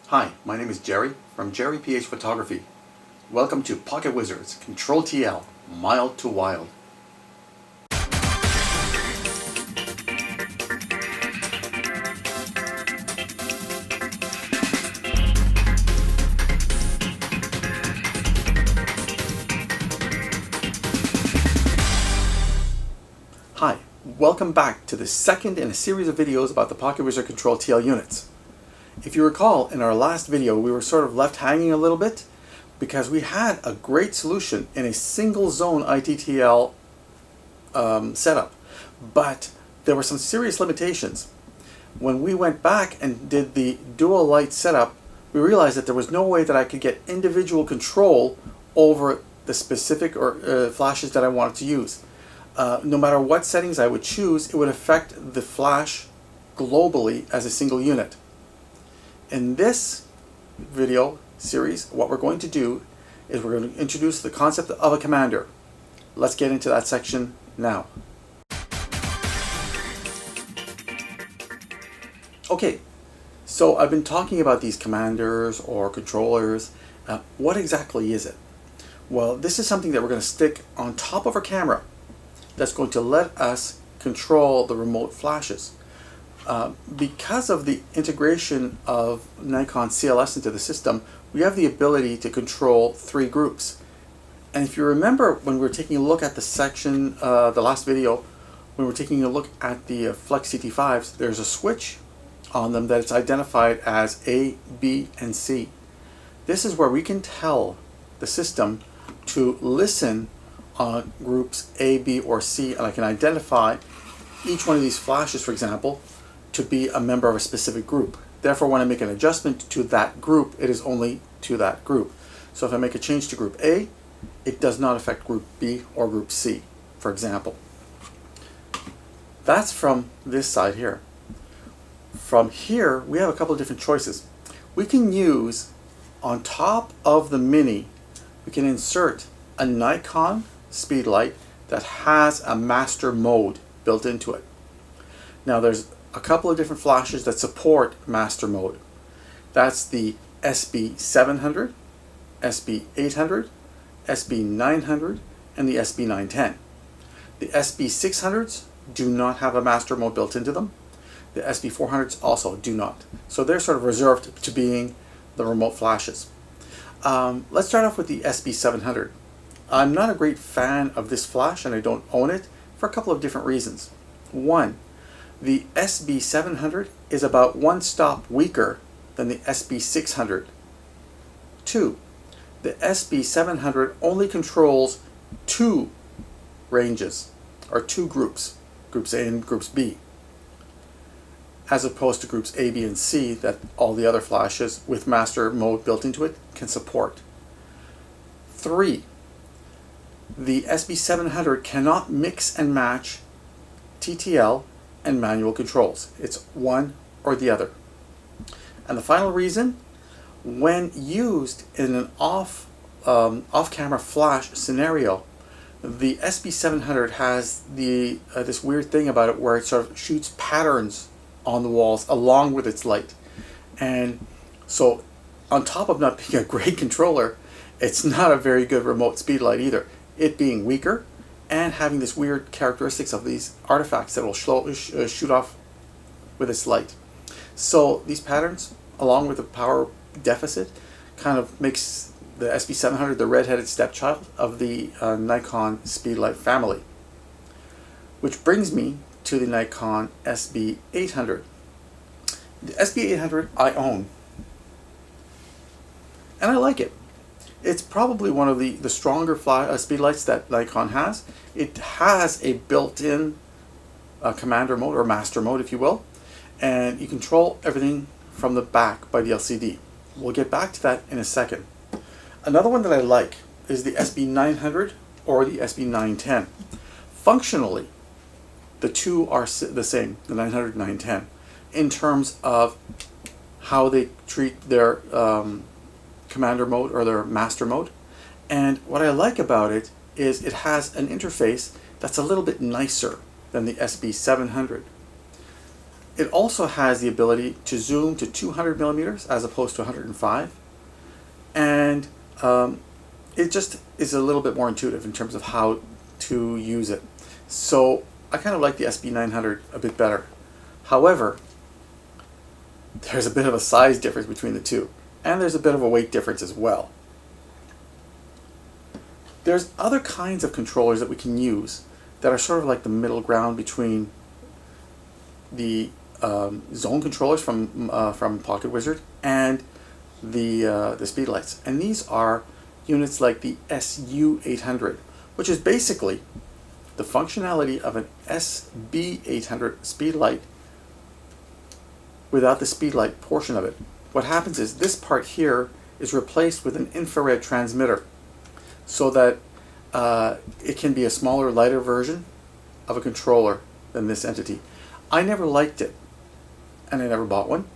Hi, my name is Jerry from Jerry PH Photography. Welcome to Pocket Wizard's ControlTL, Mild to Wild. Hi, welcome back to the second in a series of videos about the Pocket Wizard ControlTL units. If you recall, in our last video we were sort of left hanging a little bit because we had a great solution in a single zone ITTL setup, but there were some serious limitations. When we went back and did the dual light setup, we realized that there was no way that I could get individual control over the specific flashes that I wanted to use. No matter what settings I would choose, it would affect the flash globally as a single unit. In this video series, what we're going to do is we're going to introduce the concept of a commander. Let's get into that section now. Okay, so I've been talking about these commanders or controllers. What exactly is it? Well, this is something that we're going to stick on top of our camera that's going to let us control the remote flashes. Because of the integration of Nikon CLS into the system, we have the ability to control 3 groups. And if you remember when we were taking a look at the section, the last video, when we were taking a look at the Flex CT5s, there's a switch on them that it's identified as A, B, and C. This is where we can tell the system to listen on groups A, B, or C, and I can identify each one of these flashes, for example, to be a member of a specific group. Therefore, when I make an adjustment to that group, it is only to that group. So if I make a change to group A, it does not affect group B or group C, for example. That's from this side here. From here, we have a couple of different choices. We can use, on top of the Mini, we can insert a Nikon speedlight that has a master mode built into it. Now there's a couple of different flashes that support master mode. That's the SB-700, SB-800, SB-900, and the SB-910. The SB-600s do not have a master mode built into them. The SB-400s also do not. So they're sort of reserved to being the remote flashes. Let's start off with the SB-700. I'm not a great fan of this flash and I don't own it for a couple of different reasons. One, the SB-700 is about 1 stop weaker than the SB-600. 2, the SB-700 only controls 2 ranges, or 2 groups, groups A and groups B, as opposed to groups A, B, and C that all the other flashes with master mode built into it can support. 3, the SB-700 cannot mix and match TTL and manual controls. It's one or the other. And the final reason, when used in an off-camera flash scenario, the SB-700 has this weird thing about it where it sort of shoots patterns on the walls along with its light. And so on top of not being a great controller, it's not a very good remote speedlight either. It being weaker and having this weird characteristics of these artifacts that will shoot off with its light. So these patterns, along with the power deficit, kind of makes the SB-700 the red-headed stepchild of the Nikon speedlight family. Which brings me to the Nikon SB-800. The SB-800 I own, and I like it. It's probably one of the stronger speedlights that Nikon has. It has a built-in commander mode, or master mode if you will, and you control everything from the back by the LCD. We'll get back to that in a second. Another one that I like is the SB-900 or the SB-910. Functionally, the two are the same, the 900 and 910, in terms of how they treat their commander mode or their master mode. And what I like about it is it has an interface that's a little bit nicer than the SB-700. It also has the ability to zoom to 200 millimeters as opposed to 105, and it just is a little bit more intuitive in terms of how to use it. So I kind of like the SB-900 a bit better. However, there's a bit of a size difference between the two, and there's a bit of a weight difference as well. There's other kinds of controllers that we can use that are sort of like the middle ground between the zone controllers from Pocket Wizard and the speed lights, and these are units like the SU-800, which is basically the functionality of an SB-800 speed light without the speed light portion of it. What happens is this part here is replaced with an infrared transmitter so that it can be a smaller, lighter version of a controller than this entity. I never liked it, and I never bought one,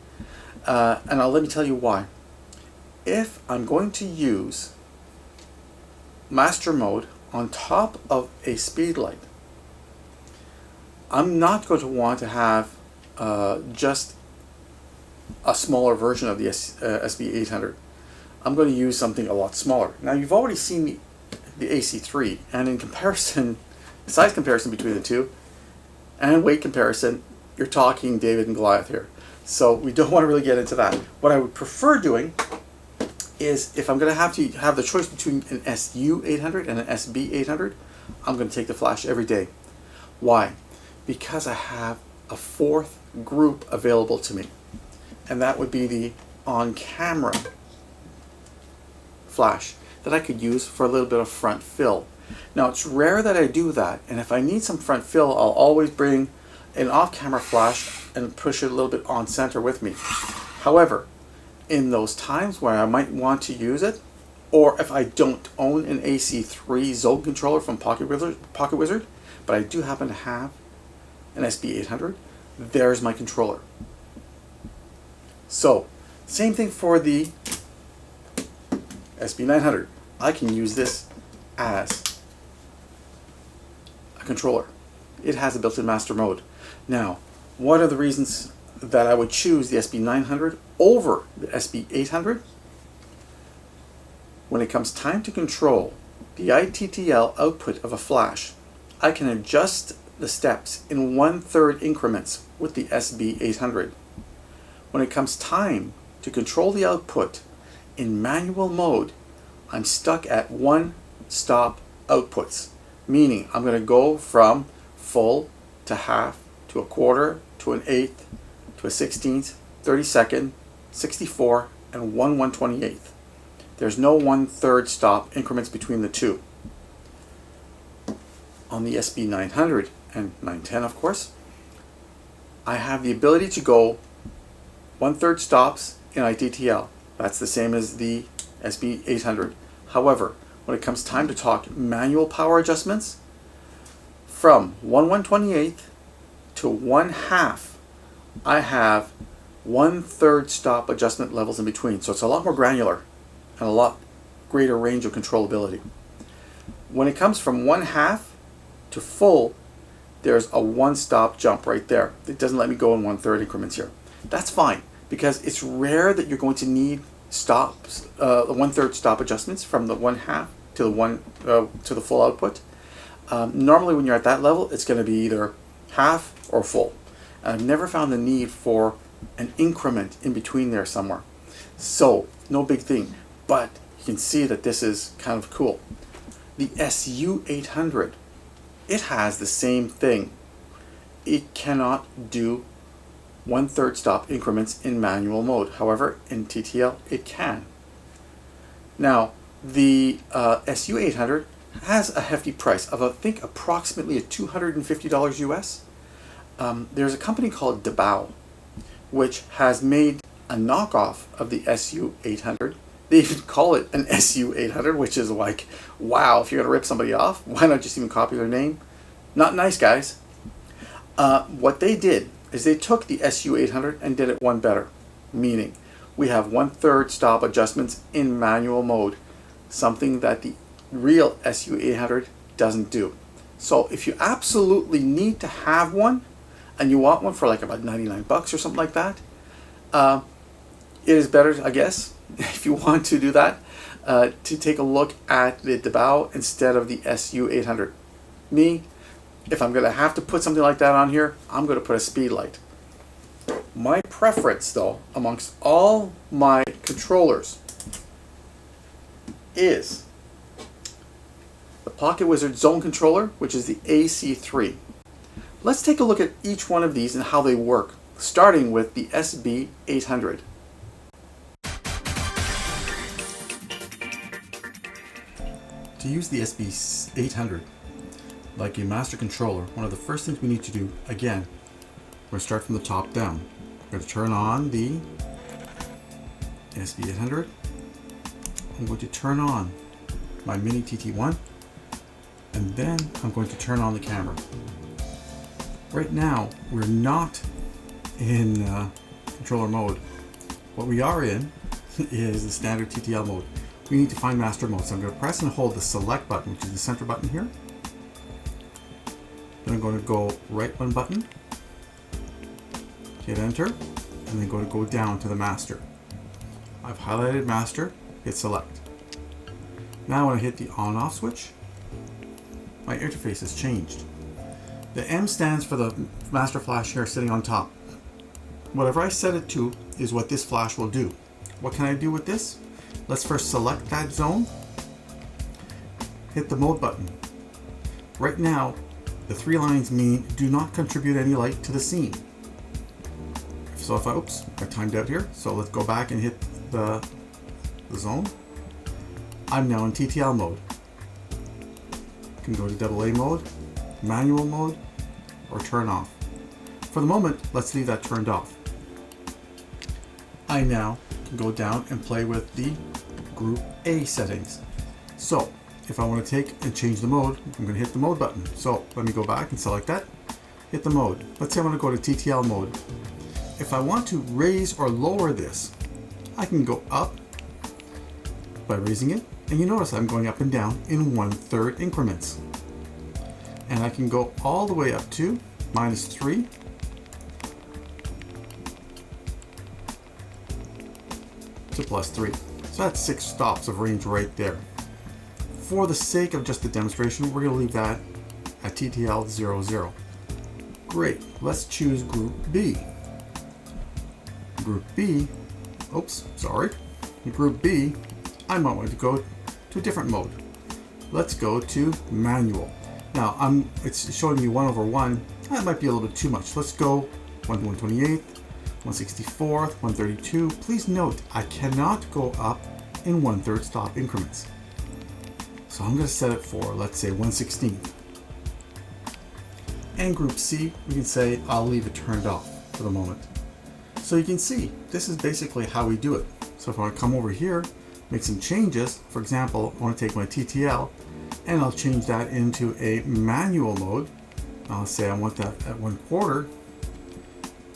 and let me tell you why. If I'm going to use master mode on top of a speed light, I'm not going to want to have just a smaller version of the SB-800. I'm going to use something a lot smaller. Now, you've already seen the AC3, and in comparison, size comparison between the two and weight comparison, you're talking David and Goliath here. So we don't want to really get into that. What I would prefer doing is, if I'm going to have the choice between an SU-800 and an SB-800, I'm going to take the flash every day. Why? Because I have a fourth group available to me, and that would be the on-camera flash that I could use for a little bit of front fill. Now, it's rare that I do that, and if I need some front fill, I'll always bring an off-camera flash and push it a little bit on center with me. However, in those times where I might want to use it, or if I don't own an AC3 zone controller from Pocket Wizard, but I do happen to have an SB-800, there's my controller. So, same thing for the SB-900. I can use this as a controller. It has a built-in master mode. Now, what are the reasons that I would choose the SB-900 over the SB-800? When it comes time to control the ITTL output of a flash, I can adjust the steps in 1/3 increments with the SB-800. When it comes time to control the output in manual mode, I'm stuck at one-stop outputs, meaning I'm going to go from full to half to a quarter to an eighth to a 16th, 32nd, 64, and 1/128th. There's no 1/3 stop increments between the two. On the SB-900 and 910, of course, I have the ability to go 1/3 stops in ITTL. That's the same as the SB-800. However, when it comes time to talk manual power adjustments, from 1/128th to 1/2, I have 1/3 stop adjustment levels in between. So it's a lot more granular and a lot greater range of controllability. When it comes from 1/2 to full, there's a one-stop jump right there. It doesn't let me go in 1/3 increments here. That's fine, because it's rare that you're going to need stops, 1/3 stop adjustments from the 1/2 to the full output. Normally, when you're at that level, it's going to be either half or full. And I've never found the need for an increment in between there somewhere. So, no big thing. But you can see that this is kind of cool. The SU-800, it has the same thing. It cannot do 1/3 stop increments in manual mode. However, in TTL, it can. Now, the SU-800 has a hefty price of, I think, approximately $250 US. There's a company called Debao, which has made a knockoff of the SU-800. They even call it an SU-800, which is like, wow, if you're going to rip somebody off, why not just even copy their name? Not nice, guys. What they did is they took the SU-800 and did it one better, meaning we have 1/3 stop adjustments in manual mode, something that the real SU-800 doesn't do. So if you absolutely need to have one, and you want one for like about 99 bucks or something like that, it is better, I guess, if you want to do that, to take a look at the Debao instead of the SU-800. Me, if I'm going to have to put something like that on here, I'm going to put a speed light. My preference, though, amongst all my controllers is the Pocket Wizard Zone Controller, which is the AC3. Let's take a look at each one of these and how they work, starting with the SB-800. To use the SB-800 like a master controller, one of the first things we need to do, again, we're going to start from the top down. We're going to turn on the SB-800. I'm going to turn on my Mini TT1, and then I'm going to turn on the camera. Right now, we're not in controller mode. What we are in is the standard TTL mode. We need to find master mode. So I'm going to press and hold the select button, which is the center button here. Then I'm going to go right one button, hit enter, and then going to go down to the master. I've highlighted master, hit select. Now when I hit the on off switch, my interface has changed. The M stands for the master flash here sitting on top. Whatever I set it to is what this flash will do. What can I do with this? Let's first select that zone, hit the mode button. Right now, the three lines mean do not contribute any light to the scene. So if I timed out here. So let's go back and hit the zone. I'm now in TTL mode. You can go to AA mode, manual mode, or turn off. For the moment, let's leave that turned off. I now can go down and play with the Group A settings. So if I want to take and change the mode, I'm going to hit the mode button. So let me go back and select that, hit the mode. Let's say I want to go to TTL mode. If I want to raise or lower this, I can go up by raising it, and you notice I'm going up and down in 1/3 increments. And I can go all the way up to -3, to +3. So that's 6 stops of range right there. For the sake of just the demonstration, we're going to leave that at TTL 00. Great, let's choose Group B. Group B, Group B, I might want to go to a different mode. Let's go to manual. Now it's showing me 1/1. That might be a little bit too much. Let's go 1/128th, 1/64th, 1/32. Please note, I cannot go up in 1/3 stop increments. So I'm going to set it for, let's say, 1/16th. And Group C, we can say I'll leave it turned off for the moment. So you can see, this is basically how we do it. So if I want to come over here, make some changes, for example, I want to take my TTL and I'll change that into a manual mode. I'll say I want that at 1/4.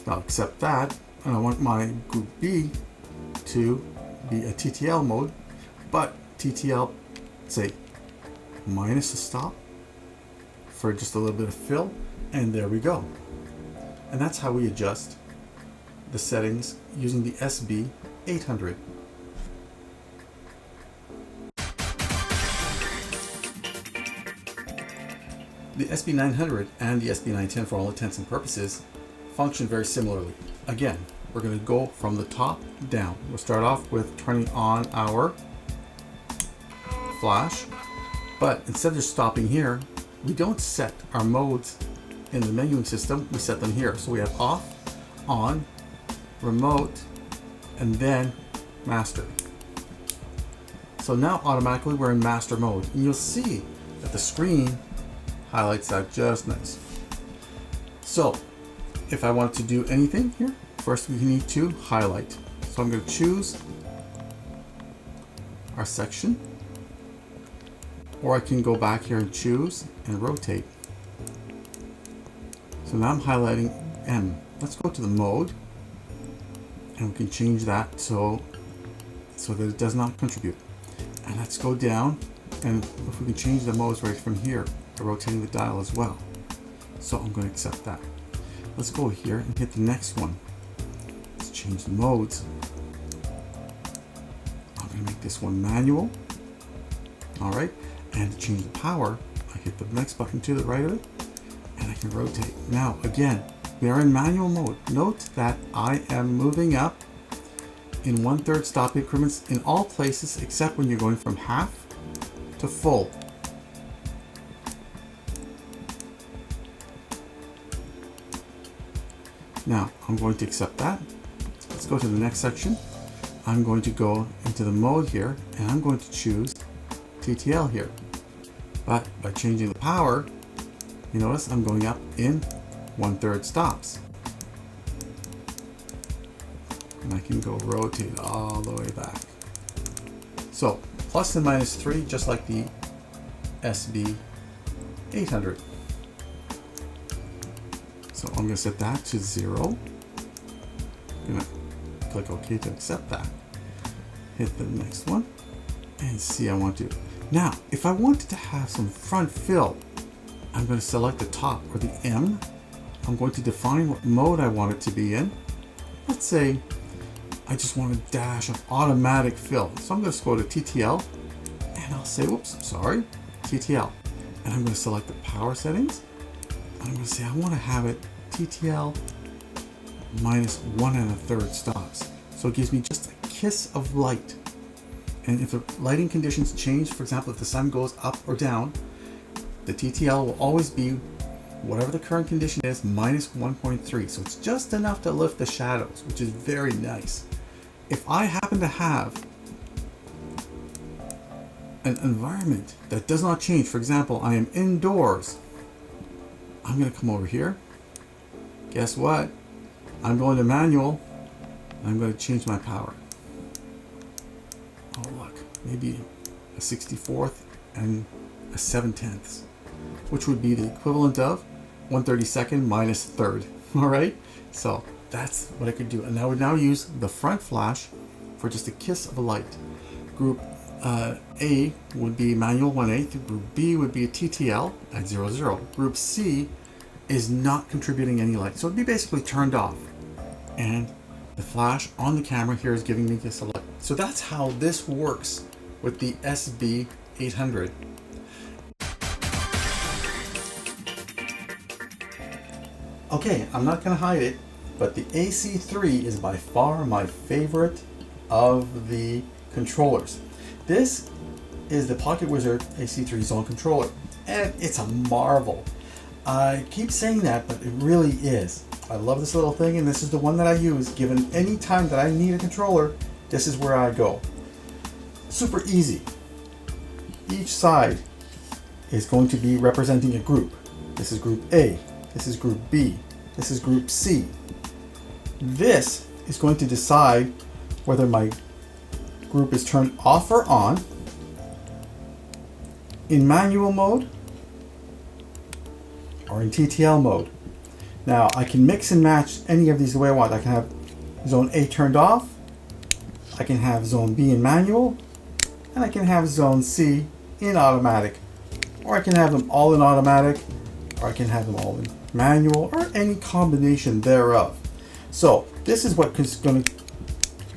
I'll accept that, and I want my Group B to be a TTL mode, but TTL, say, minus a stop for just a little bit of fill, and there we go. And that's how we adjust the settings using the SB-800. The SB-900 and the SB-910, for all intents and purposes, function very similarly. Again, we're going to go from the top down. We'll start off with turning on our flash, but instead of just stopping here, we don't set our modes in the menuing system, we set them here. So we have off, on, remote, and then master. So now automatically we're in master mode, and you'll see that the screen highlights that just nice. So if I want to do anything here, first we need to highlight. So I'm going to choose our section, or I can go back here and choose and rotate. So now I'm highlighting M. Let's go to the mode, and we can change that so that it does not contribute. And let's go down, and if we can change the modes right from here by rotating the dial as well. So I'm going to accept that. let's go here and hit the next one. Let's change the modes. I'm going to make this one manual. All right, and to change the power, I hit the next button to the right of it, and I can rotate. Now, again, we are in manual mode. Note that I am moving up in 1/3 stop increments in all places except when you're going from half to full. Now, I'm going to accept that. Let's go to the next section. I'm going to go into the mode here, and I'm going to choose TTL here. But by changing the power, you notice I'm going up in 1/3 stops. And I can go rotate all the way back. So, plus and minus 3, just like the SB-800. So I'm going to set that to 0. I'm going to click OK to accept that. Hit the next one and see I want to. Now, if I wanted to have some front fill, I'm going to select the top or the M. I'm going to define what mode I want it to be in. Let's say I just want a dash of automatic fill. So I'm going to go to TTL and I'll say, whoops, sorry, TTL. And I'm going to select the power settings. I'm going to say I want to have it TTL minus 1 1/3 stops. So it gives me just a kiss of light. And if the lighting conditions change, for example, if the sun goes up or down, the TTL will always be whatever the current condition is minus 1.3. So it's just enough to lift the shadows, which is very nice. If I happen to have an environment that does not change, for example, I am indoors, I'm going to come over here. Guess what? I'm going to manual. I'm going to change my power. Oh look, maybe a 64th and a 7/10, which would be the equivalent of 1/32 minus 1/3. All right, so that's what I could do. And I would now use the front flash for just a kiss of a light. Group A would be manual 1/8. Group B would be a TTL at 00. Group C is not contributing any light, so it'd be basically turned off. And the flash on the camera here is giving me this light. So that's how this works with the SB-800. Okay, I'm not going to hide it, but the AC3 is by far my favorite of the controllers. This is the Pocket Wizard AC3 Zone Controller, and it's a marvel. I keep saying that, but it really is. I love this little thing, and this is the one that I use. Given any time that I need a controller, this is where I go. Super easy. Each side is going to be representing a group. This is group A, this is group B, this is group C. This is going to decide whether my group is turned off or on, in manual mode, or in TTL mode. Now I can mix and match any of these the way I want. I can have zone A turned off, I can have zone B in manual, and I can have zone C in automatic. Or I can have them all in automatic, or I can have them all in manual, or any combination thereof. So this is what is going to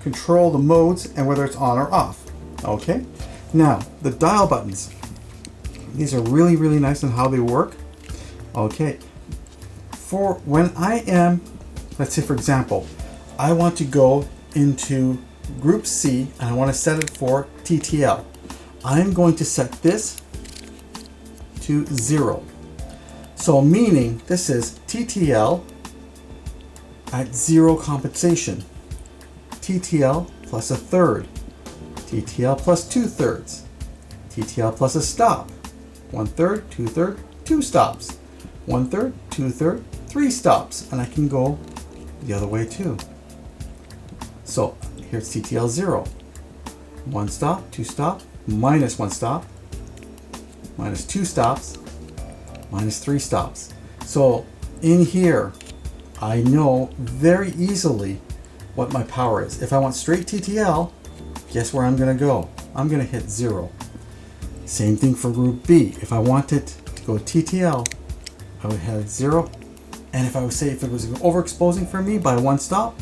control the modes and whether it's on or off. Okay, now the dial buttons. These are really, really nice in how they work. Okay, for when I am, let's say for example, I want to go into group C and I want to set it for TTL. I'm going to set this to 0. So meaning this is TTL at 0 compensation. TTL plus 1/3. TTL plus 2/3. TTL plus a stop. 1/3, 2/3, 2 stops. 1/3, 2/3, 3 stops. And I can go the other way too. So here's TTL 0. 1 stop, 2 stop, minus 1 stop, minus 2 stops, minus 3 stops. So in here, I know very easily what my power is. If I want straight TTL, guess where I'm going to go? I'm going to hit 0. Same thing for group B. If I wanted to go TTL, I would have 0, And if I would say if it was overexposing for me by 1 stop,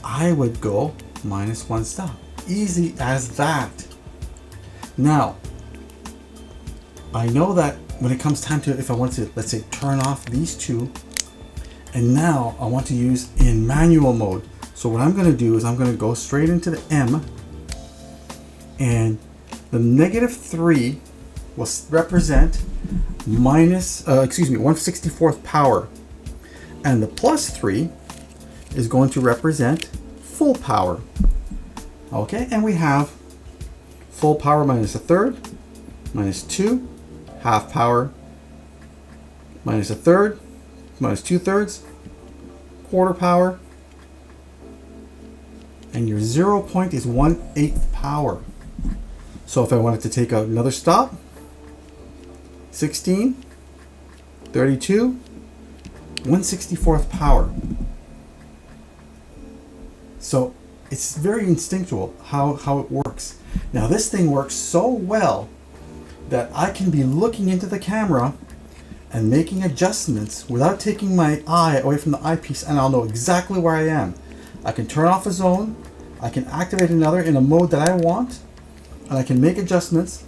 I would go -1 stop. Easy as that. Now, I know that when it comes time to, if I want to, let's say, turn off these two, and now I want to use in manual mode. So what I'm going to do is I'm going to go straight into the M, and the -3 will represent 1/64th power, and the +3 is going to represent full power. Okay, and we have full power -1/3, -2, half power -1/3, -2/3, quarter power, and your 0 point is 1/8 power. So if I wanted to take out another stop, 16, 32, 1/64th power. So it's very instinctual how it works. Now this thing works so well that I can be looking into the camera and making adjustments without taking my eye away from the eyepiece, and I'll know exactly where I am. I can turn off a zone, I can activate another in a mode that I want, and I can make adjustments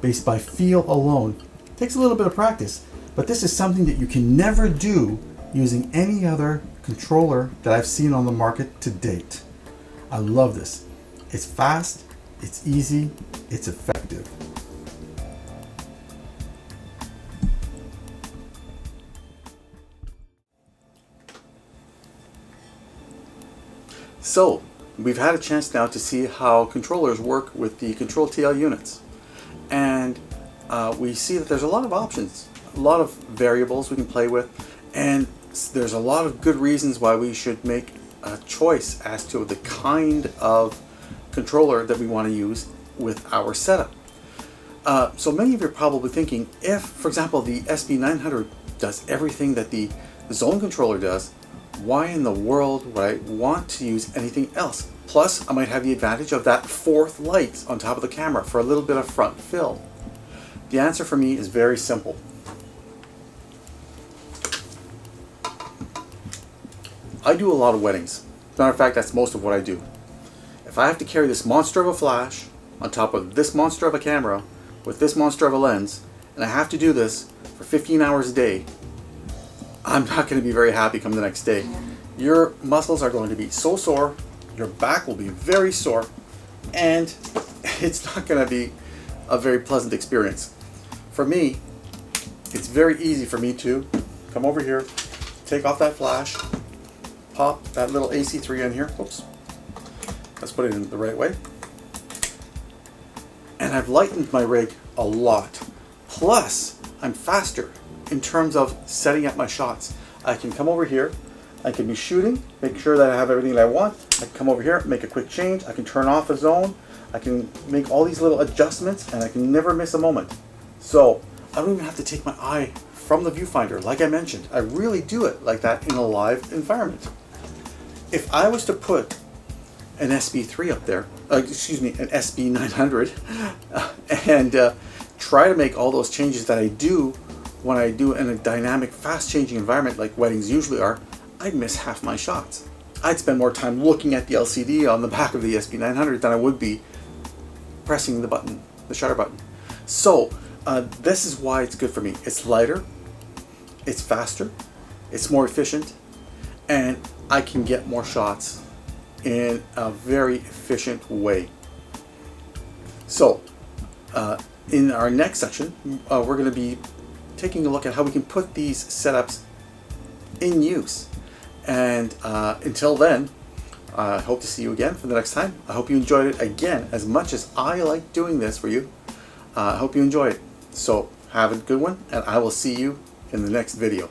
based by feel alone. It takes a little bit of practice, but this is something that you can never do using any other controller that I've seen on the market to date. I love this. It's fast, it's easy, it's effective. So, we've had a chance now to see how controllers work with the ControlTL units. And we see that there's a lot of options, a lot of variables we can play with, and there's a lot of good reasons why we should make a choice as to the kind of controller that we want to use with our setup. So many of you are probably thinking, if, for example, the SB-900 does everything that the zone controller does, why in the world would I want to use anything else? Plus, I might have the advantage of that 4th light on top of the camera for a little bit of front fill. The answer for me is very simple. I do a lot of weddings. Matter of fact, that's most of what I do. If I have to carry this monster of a flash on top of this monster of a camera with this monster of a lens, and I have to do this for 15 hours a day, I'm not going to be very happy come the next day. Your muscles are going to be so sore, your back will be very sore, and it's not going to be a very pleasant experience. For me, it's very easy for me to come over here, take off that flash, pop that little AC3 in here. Oops. Let's put it in the right way. And I've lightened my rig a lot. Plus, I'm faster in terms of setting up my shots. I can come over here, I can be shooting, make sure that I have everything that I want. I can come over here, make a quick change, I can turn off a zone, I can make all these little adjustments, and I can never miss a moment. So I don't even have to take my eye from the viewfinder. Like I mentioned, I really do it like that in a live environment. If I was to put an SB3 up there, an SB-900, and try to make all those changes that I do when I do in a dynamic, fast-changing environment like weddings usually are, I'd miss half my shots. I'd spend more time looking at the LCD on the back of the SB-900 than I would be pressing the button, the shutter button. So this is why it's good for me. It's lighter, it's faster, it's more efficient, and I can get more shots in a very efficient way. So in our next section, we're going to be taking a look at how we can put these setups in use. And until then, I hope to see you again for the next time. I hope you enjoyed it again as much as I like doing this for you. I hope you enjoy it. So have a good one, and I will see you in the next video.